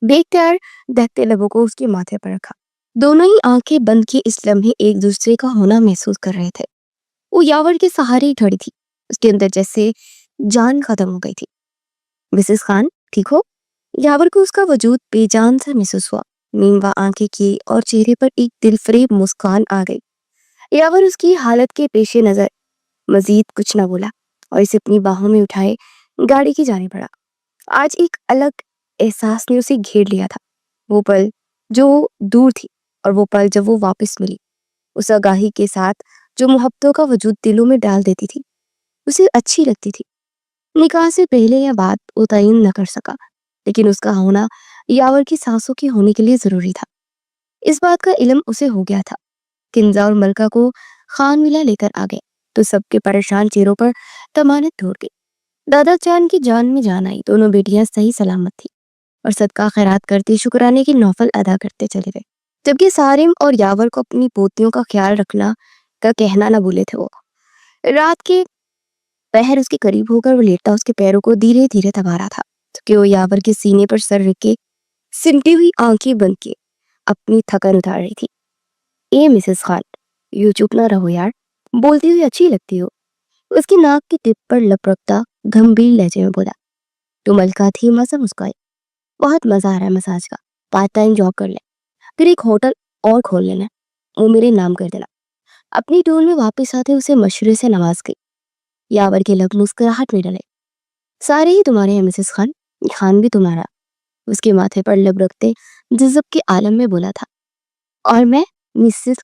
بے اختیار دہتے لبوں کو اس کے ماتھے پر رکھا. دونوں ہی آنکھیں بند کی اس لمحے ایک دوسرے کا ہونا محسوس کر رہے تھے. وہ یاور کے سہارے ہی کھڑی تھی. اس کے اندر جیسے جان ختم ہو گئی تھی. مسز خان ٹھیک ہو؟ یاور کو اس کا وجود بے جان سا محسوس ہوا. نیموا آنکھیں کی اور چہرے پر ایک دل فریب مسکان آ گئی. یاور اس کی حالت کے پیش نظر مزید کچھ نہ بولا اور اسے اپنی باہوں میں اٹھائے گاڑی کی جانب بڑھا. آج ایک الگ احساس نے اسے گھیر لیا تھا. وہ پل جو دور تھی اور وہ پل جب وہ واپس ملی. اس آگاہی کے ساتھ جو محبتوں کا وجود دلوں میں ڈال دیتی تھی, اسے اچھی لگتی تھی. نکاح سے پہلے یا بعد وہ تعین نہ کر سکا, لیکن اس کا ہونا یاور کی سانسوں کے ہونے کے لیے ضروری تھا. اس بات کا علم اسے ہو گیا تھا. کنزا اور ملکہ کو خان ملا لے کر آ گئے تو سب کے پریشان چہروں پر طمانت دور گئی. دادا چاند کی جان میں جان آئی. دونوں بیٹیاں صحیح سلامت تھی اور صدقہ خیرات کرتے شکرانے کی نوفل ادا کرتے چلے گئے. جبکہ سارم اور یاور کو اپنی پوتیوں کا خیال رکھنا کا کہنا نہ بھولے تھے وہ۔ رات کے پہر اس کے قریب ہو کر وہ لیٹا اس کے پیروں کو دھیرے دھیرے دبا رہا تھا کہ وہ یاور کے سینے پر سر رکھ کے سمٹی ہوئی آنکھیں بند کے اپنی تھکن اتار رہی تھی۔ اے مسز خان، یوں چپ نہ رہو یار، بولتی ہوئی اچھی لگتی ہو، اس کی ناک کی ٹپ پر لپکتا گھمبیر لہجے میں بولا۔ تو ملکہ تھی مزہ مسکرائی۔ بہت مزہ آ رہا ہے مساج کا، پارٹ ٹائم جاب کر لیں، پھر ایک ہوٹل اور کھول لینا، وہ میرے نام کر دینا۔ اپنی ٹول میں واپس آتے اسے مشورے سے نواز گئی۔ یاور کے لب مسکراہٹ میں ڈلے۔ سارے ہی تمہارے ہیں مسز خان، خان بھی تمہارا، اس کے ماتھے پر لب رکھتے جذب کے عالم میں بولا تھا۔ اور میں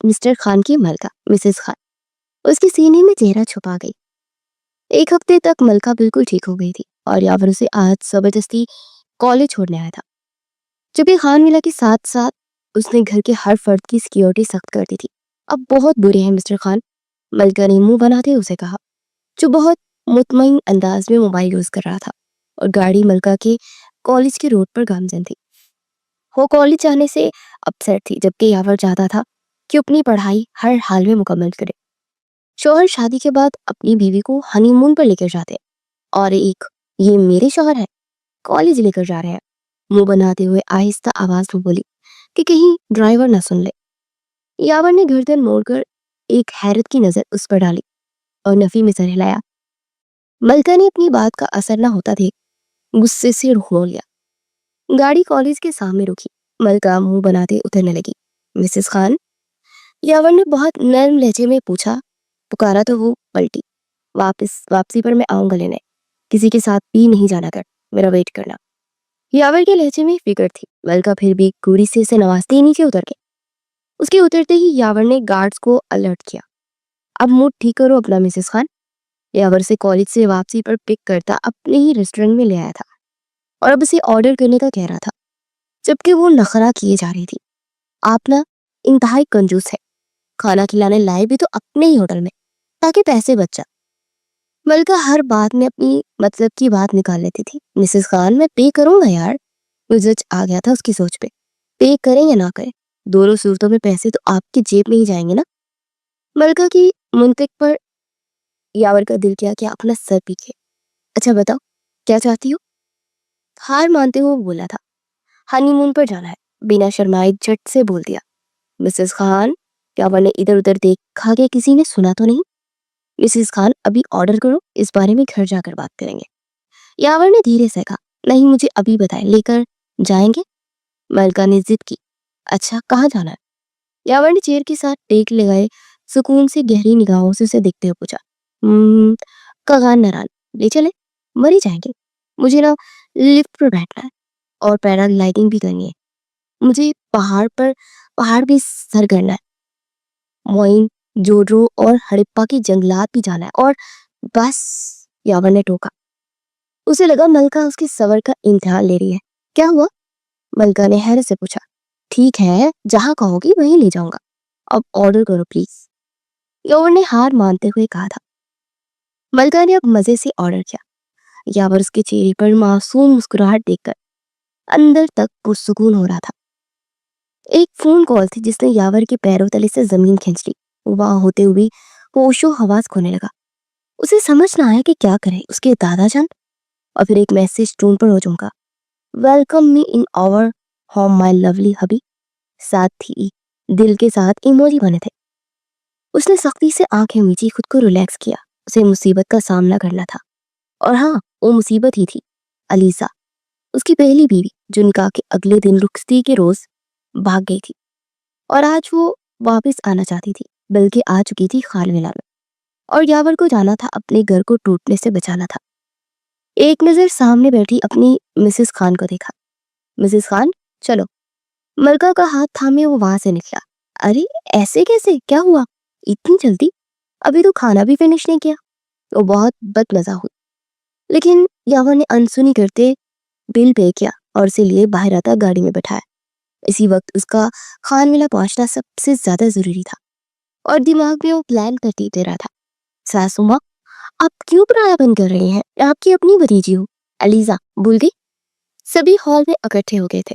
مسٹر خان کی ملکہ، مسز خان۔ اس کی سینے میں چہرہ چھپا گئی۔ ایک ہفتے تک ملکہ بالکل ٹھیک ہو گئی تھی اور یاور اسے آج زبردستی کالج چھوڑنے آیا تھا۔ چونکہ خان ولا کے ساتھ ساتھ اس نے گھر کے ہر فرد کی سیکیورٹی سخت کر دی تھی۔ اب بہت برے ہیں مسٹر خان، ملکہ نے منہ بناتے اسے کہا، جو بہت مطمئن انداز میں موبائل یوز کر رہا تھا، اور گاڑی ملکہ کے کالج کے روڈ پر گامزن تھی۔ وہ کالج جانے سے اپسیٹ تھی، جبکہ یاور چاہتا تھا کہ اپنی پڑھائی ہر حال میں مکمل کرے۔ شوہر شادی کے بعد اپنی بیوی کو ہنی مون پر لے کر جاتے، اور ایک یہ میرے شوہر ہے، کالج لے کر جا رہے ہیں، منہ بناتے ہوئے آہستہ آواز میں بولی کہ کہیں ڈرائیور نہ سن لے۔ یاور نے گردن موڑ کر ایک حیرت کی نظر اس پر ڈالی اور نفی میں سر ہلایا۔ ملکہ نے اپنی بات کا اثر نہ ہوتا دیکھ غصے سے رخ موڑ لیا۔ گاڑی کالج کے سامنے رکی۔ ملکہ منہ بناتے اترنے لگی۔ مسز خان، یاور نے بہت نرم لہجے میں پوچھا۔ پکارا تو وہ پلٹی۔ واپسی پر میں آؤں گا لینے، کسی کے ساتھ بھی نہیں جانا کر، میرا ویٹ کرنا۔ یاور کے لہجے میں فکر تھی۔ ملکہ پھر بھی گوری سے اسے نوازتے ہی نیچے اتر گئے۔ اس کے اترتے ہی یاور نے گارڈز کو الرٹ کیا۔ اب موڈ ٹھیک کرو اپنا مسز خان۔ یاور سے کالج سے واپسی پر پک کرتا اپنے ہی ریسٹورنٹ میں لے آیا تھا اور اب اسے آرڈر کرنے کا کہہ رہا تھا، جبکہ وہ نخرہ کیے جا رہی تھی۔ آپ نا انتہائی کنجوس ہے، کھانا کھلانے لائے بھی تو اپنے ہی ہوٹل میں تاکہ پیسے بچ جائے۔ ملکہ ہر بات میں اپنی مطلب کی بات نکال لیتی تھی۔ مسز خان، میں پے کروں گا یار۔ مزج آ گیا تھا اس کی سوچ پہ، پے کریں یا نہ کریں، دونوں صورتوں میں پیسے تو آپ کی جیب میں ہی جائیں گے نا۔ ملکہ کی منطق پر یاور کا دل کیا کہ اپنا سر پیچھے۔ اچھا بتاؤ کیا چاہتی ہو؟ ہار مانتے ہوئے بولا تھا، ہنی مون پر جانا ہے، بنا شرمائے جھٹ سے بول دیا۔ مسز خان، یاور نے ادھر ادھر دیکھا کہ کسی نے سنا تو نہیں۔ مسز خان، ابھی آرڈر کرو، اس بارے میں گھر جا کر بات کریں گے۔ یاور نے دھیرے سے کہا، نہیں مجھے ابھی بتائیں، لے کر جائیں گے؟ ملکہ نے ضد کی، اچھا کہاں جانا ہے؟ یاور نے چیئر کے ساتھ ٹیک لگائے سکون سے گہری نگاہوں سے اسے دیکھتے ہوئے پوچھا، کغان نران، لے چلے؟ مری جائیں گے، مجھے نا لفٹ پر بیٹھنا ہے اور پیرا گلائڈنگ بھی کرنی ہے، مجھے پہاڑ بھی سر کرنا ہے، موئن جوڈرو اور ہڑپا کی جنگلات بھی جانا ہے، اور بس۔ یاور نے ٹوکا۔ اسے لگا ملکہ اس کی صبر کا امتحان لے رہی ہے۔ کیا ہوا؟ ملکہ نے حیرت سے پوچھا۔ ٹھیک ہے، جہاں کہو گی وہیں لے جاؤں گا، اب آرڈر کرو پلیز۔ یاور نے ہار مانتے ہوئے کہا تھا۔ ملکہ نے اب مزے سے آرڈر کیا۔ یاور اس کے چہرے پر معصوم مسکراہٹ دیکھ کر اندر تک پرسکون ہو رہا تھا۔ ایک فون کال تھی جس نے یاور کے پیروں تلے سے زمین کھینچ لی۔ وہاں ہوتے ہوئے ہوش و حواس کھونے لگا۔ اسے سمجھ نہ آیا کہ کیا کرے، اس کے دادا جان، اور پھر ایک میسج ٹون پر ہو چونکا، ویلکم می ان آور ہوم مائی لولی ہبی، ساتھ ہی دل کے ساتھ ایموجی بنے تھے۔ اس نے سختی سے آنکھیں میچی، خود کو ریلیکس کیا۔ اسے مصیبت کا سامنا کرنا تھا، اور ہاں وہ مصیبت ہی تھی، علیزہ، اس کی پہلی بیوی، جو نکاح کے اگلے دن رخصتی کے روز بھاگ گئی تھی اور آج وہ واپس آنا چاہتی تھی، بلکہ آ چکی تھی خالویلا میں، اور یاور کو جانا تھا اپنے گھر کو ٹوٹنے سے بچانا تھا۔ ایک نظر سامنے بیٹھی اپنی مسز خان کو دیکھا۔ مسز خان چلو۔ ملکہ کا ہاتھ تھامے وہ وہاں سے نکلا۔ ارے ایسے کیسے، کیا ہوا اتنی جلدی؟ ابھی تو کھانا بھی فنش نہیں کیا۔ وہ بہت بد مزہ ہوئی، لیکن یاور نے انسنی کرتے بل پے کیا اور اسے لیے باہر آتا گاڑی میں بٹھایا۔ اسی وقت اس کا خان ولا پہنچنا سب سے زیادہ ضروری تھا، اور دماغ میں وہ پلان کرتی دے رہا تھا، ساسو ماں آپ کیوں پرایا بن کر رہے ہیں، آپ کی اپنی بھتیجی ہو، علیزہ بھول گئی؟ سبھی ہال میں اکٹھے ہو گئے تھے۔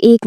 1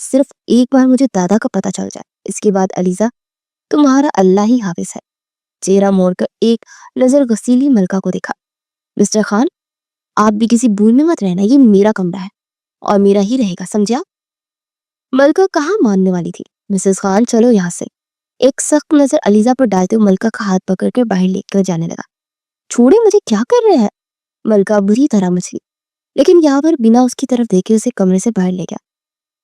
صرف ایک بار مجھے دادا کا پتہ چل جائے، اس کے بعد علیزہ تمہارا اللہ ہی حافظ ہے۔ چہرہ موڑ کر ایک نظر غسیلی ملکہ کو دیکھا۔ مسٹر خان، آپ بھی کسی بھول میں مت رہنا، یہ میرا کمرہ ہے اور میرا ہی رہے گا، سمجھا؟ ملکہ کہاں ماننے والی تھی۔ مسز خان، چلو یہاں سے۔ ایک سخت نظر علیزہ پر ڈالتے ہوئے ملکہ کا ہاتھ پکڑ کر باہر لے کر جانے لگا۔ چھوڑے، مجھے کیا کر رہے ہیں؟ ملکہ بری طرح مچلی، لیکن یاور بنا اس کی طرف دیکھے اسے کمرے سے باہر لے گیا۔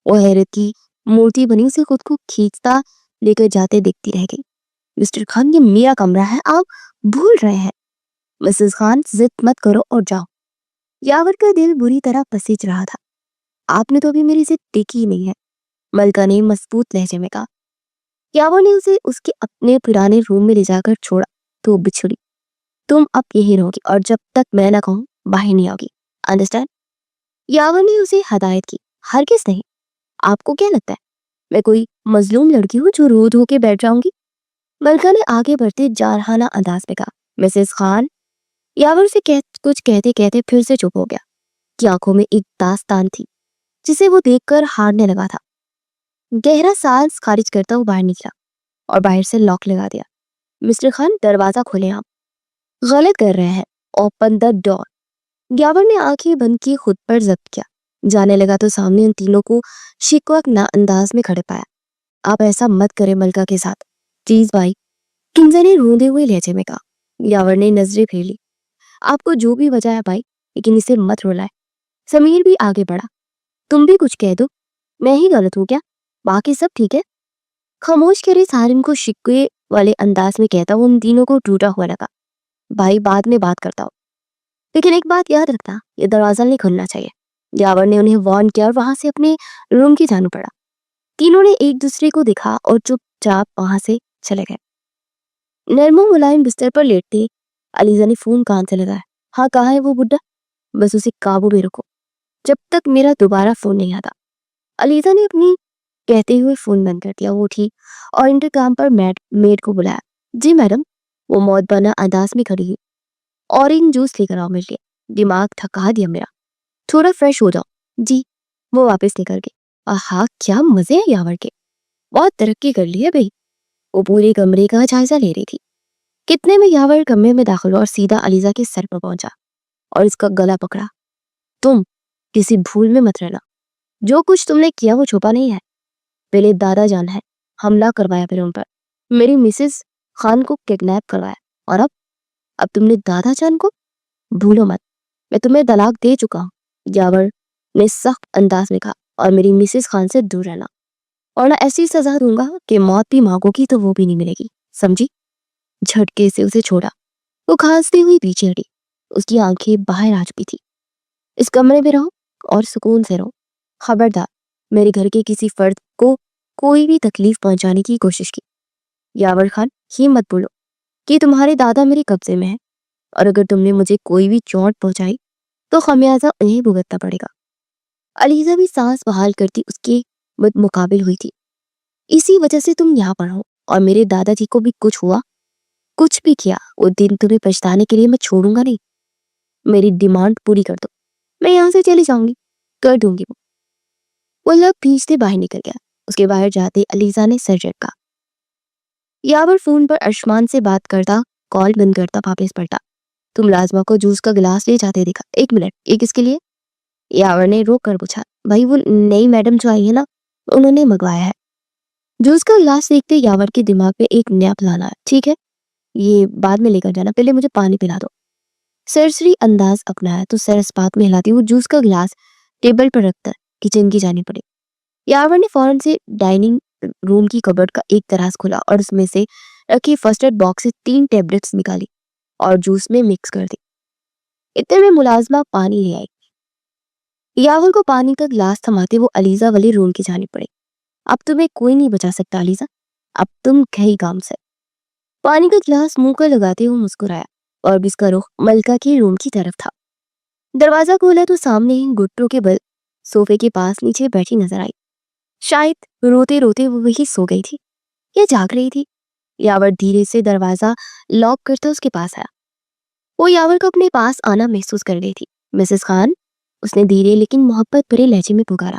وہ حیرت کی مورتی بنی اسے خود کو کھینچتا لے کر جاتے دیکھتی رہ گئی۔ مسٹر خان، یہ میرا کمرہ ہے، آپ بھول رہے ہیں۔ مسز خان، ضد مت کرو اور جاؤ۔ یاور کا دل بری طرح پسیج رہا تھا۔ آپ نے تو ابھی میری ضد دیکھی ہی نہیں ہے، ملکہ نے مضبوط لہجے میں کہا۔ یاور نے اسے اس کے اپنے پرانے روم میں لے جا کر چھوڑا تو وہ بچھڑی۔ تم اب یہی رہو گی اور جب تک میں نہ کہوں باہر نہیں آؤ گی، انڈرسٹینڈ؟ یاور نے اسے ہدایت کی۔ ہرگز نہیں، آپ کو کیا لگتا ہے میں کوئی مظلوم لڑکی ہوں جو رو دھو کے بیٹھ جاؤں گی؟ ملکہ نے آگے بڑھتے جارحانہ انداز میں کہا۔ مسز خان، یاور سے کچھ کہتے کہتے پھر سے چپ ہو گیا کہ آنکھوں میں ایک داستان تھی جسے وہ دیکھ کر ہارنے لگا تھا۔ گہرا سانس خارج کرتا وہ باہر نکلا اور باہر سے لاک لگا دیا۔ مسٹر خان، دروازہ کھولیں، آپ غلط کر رہے ہیں، اوپن دا ڈور۔ یاور نے آنکھیں بند کی خود پر ضبط کیا۔ جانے لگا تو سامنے ان تینوں کو شکوک نہ انداز میں کھڑے پایا۔ آپ ایسا مت کرے ملکہ کے ساتھ، پلیز بھائی، کنزا نے روندے ہوئے لہجے میں کہا۔ یاور نے نظریں پھیر لی۔ آپ کو جو بھی وجہ ہے بھائی، لیکن اسے مت رلائے۔ سمیر بھی آگے بڑھا۔ تم بھی کچھ کہہ دو، میں ہی غلط ہوں کیا؟ باقی سب ٹھیک ہے؟ خاموش کرے سارن کو شکوے والے انداز میں کہتا وہ ان تینوں کو ٹوٹا ہوا لگا۔ بھائی، بعد میں بات کرتا ہوں، لیکن ایک بات یاد رکھنا، یہ دروازہ نہیں کھلنا چاہیے۔ یاور نے انہیں وارن کیا اور وہاں سے اپنے روم کی جانب پڑا۔ تینوں نے ایک دوسرے کو دیکھا اور چپ چاپ وہاں سے چلے گئے۔ نرم و ملائم بستر پر لیٹتے علیزہ نے فون کان سے لگایا۔ ہاں، کہاں ہے وہ بڈھا؟ بس اسے قابو میں رکھو جب تک میرا دوبارہ فون نہیں آتا۔ علیزہ نے اپنی کہتے ہوئے فون بند کر دیا۔ وہ اٹھی اور انٹرکام پر میڈ کو بلایا۔ جی میڈم، وہ موت بنا انداز میں کھڑی ہوئی۔ اورنج جوس لے کر آؤ میرے لیے، دماغ تھکا دیا میرا، تھوڑا فریش ہو جاؤ۔ جی، وہ واپس نکل گئی۔ آہا، کیا مزے ہیں یاور کے، بہت ترقی کر لی ہے بھائی۔ وہ پورے کمرے کا جائزہ لے رہی تھی۔ کتنے میں یاور کمرے میں داخل ہوا اور سیدھا علیزہ کے سر پر پہنچا اور اس کا گلا پکڑا۔ تم کسی بھول میں مت رہنا، جو کچھ تم نے کیا وہ چھپا نہیں ہے۔ پہلے دادا جان ہے، حملہ کروایا پھر ان پر، میری مسز خان کو کڈنیپ کروایا، اور اب تم نے دادا جان کو؟ بھولو مت، میں تمہیں طلاق دے چکا ہوں، یاور نے سخت انداز میں کہا، اور میری مسز خان سے دور رہنا، اور نہ ایسی سزا دوں گا کہ موت بھی مانگو گی تو وہ بھی نہیں ملے گی، سمجھی؟ جھٹکے سے اسے چھوڑا۔ وہ کھانستی ہوئی پیچھے ہٹی، اس کی آنکھیں باہر آ چکی تھی۔ اس کمرے میں رہو اور سکون سے رہو، خبردار میرے گھر کے کسی فرد کو کوئی بھی تکلیف پہنچانے کی کوشش کی۔ یاور خان، یہ مت بولو کہ تمہارے دادا میرے قبضے میں ہیں، اور اگر تم نے مجھے کوئی بھی چوٹ پہنچائی تو خمیازہ انہیں بھگتنا پڑے گا۔ علیزہ بھی سانس بحال کرتی اس کے مقابل ہوئی تھی۔ اسی وجہ سے تم یہاں پر ہو، اور میرے دادا جی کو بھی کچھ ہوا، کچھ بھی کیا، وہ دن تمہیں پچھتانے کے لیے میں چھوڑوں گا نہیں۔ میری ڈیمانڈ پوری کر دو، میں یہاں سے چلی جاؤں گی، کر دوں گی۔ وہ لب بھیجتے باہر نکل گیا۔ اس کے باہر جاتے علیزہ نے سر جھٹکا۔ یاور فون پر ارشمان سے بات کرتا کال بند کرتا واپس پڑتا۔ تم لازمہ کو جوس کا گلاس لے جاتے دیکھا؟ ایک منٹ، یہ کس کے لیے؟ یاور نے روک کر پوچھا۔ بھائی، وہ نئی میڈم جو آئی ہے نا، انہوں نے منگوایا ہے۔ جوس کا گلاس دیکھتے یاور کے دماغ پہ ایک نیا پلان آیا۔ ٹھیک ہے، یہ بعد میں لے کر جانا، پہلے مجھے پانی پلا دو۔ سرسری انداز اپنایا تو سر اس بات میں ہلاتی وہ جوس کا گلاس ٹیبل پر رکھ کر کچن کی جانب پڑی۔ یاور نے فوراً سے ڈائننگ روم کی کبرڈ کا ایک دراز کھولا اور اس میں سے رکھی فرسٹ ایڈ باکس سے 3 ٹیبلٹس نکالی اور جوس میں مکس کر دی۔ اتنے میں ملازمہ پانی لے آئی۔ یاور کو پانی کا گلاس تھماتے وہ علیزہ والے روم کی جانب پڑے۔ اب تمہیں کوئی نہیں بچا سکتا علیزہ، اب تم گئی کام سے۔ پانی کا گلاس منہ کو لگاتے ہوئے مسکرایا اور اس کا رخ ملکہ کے روم کی طرف تھا۔ دروازہ کھولا تو سامنے ہی گھٹنوں کے بل صوفے کے پاس نیچے بیٹھی نظر آئی۔ شاید روتے روتے وہ وہی سو گئی تھی یا جاگ رہی تھی۔ یاور دھیرے سے دروازہ لاک کرتا اس کے پاس آیا۔ وہ یاور کو اپنے پاس آنا محسوس کر رہی تھی۔ مسز خان، اس نے دھیرے لیکن محبت بھرے لہجے میں پکارا۔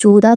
14